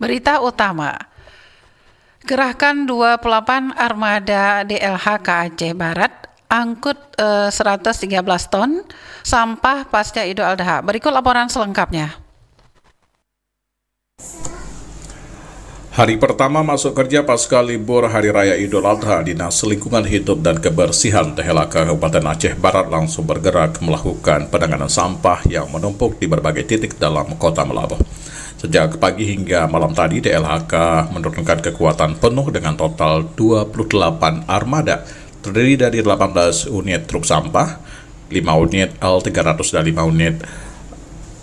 Berita utama, Gerakan 28 Armada DLHK Aceh Barat angkut 113 ton sampah pasca Idul Adha. Berikut laporan selengkapnya. Hari pertama masuk kerja pasca libur Hari Raya Idul Adha, Dinas Lingkungan Hidup dan Kebersihan DLHK Kabupaten Aceh Barat langsung bergerak melakukan penanganan sampah yang menumpuk di berbagai titik dalam kota Melaboh. Sejak pagi hingga malam tadi, DLHK menurunkan kekuatan penuh dengan total 28 armada, terdiri dari 18 unit truk sampah, 5 unit L300 dan 5 unit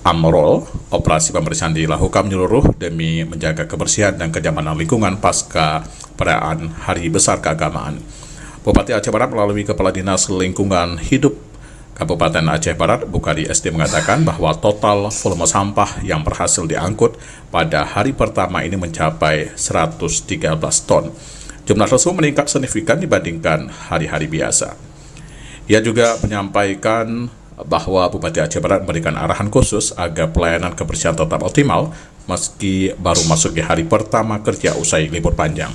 Amrol. Operasi pembersihan dilakukan menyeluruh demi menjaga kebersihan dan kenyamanan lingkungan pasca perayaan Hari Besar Keagamaan. Bupati Aceh Barat melalui Kepala Dinas Lingkungan Hidup Kabupaten Aceh Barat, Bukadi SD, mengatakan bahwa total volume sampah yang berhasil diangkut pada hari pertama ini mencapai 113 ton. Jumlah tersebut meningkat signifikan dibandingkan hari-hari biasa. Ia juga menyampaikan bahwa Bupati Aceh Barat memberikan arahan khusus agar pelayanan kebersihan tetap optimal meski baru masuk di hari pertama kerja usai libur panjang.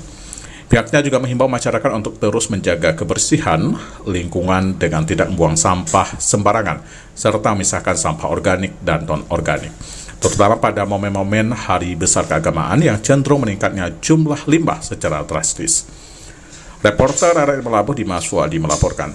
Pihaknya juga menghimbau masyarakat untuk terus menjaga kebersihan lingkungan dengan tidak membuang sampah sembarangan, serta memisahkan sampah organik dan non-organik, terutama pada momen-momen Hari Besar Keagamaan yang cenderung meningkatnya jumlah limbah secara drastis. Reporter RRI Melaboh Dimas Fuadi melaporkan.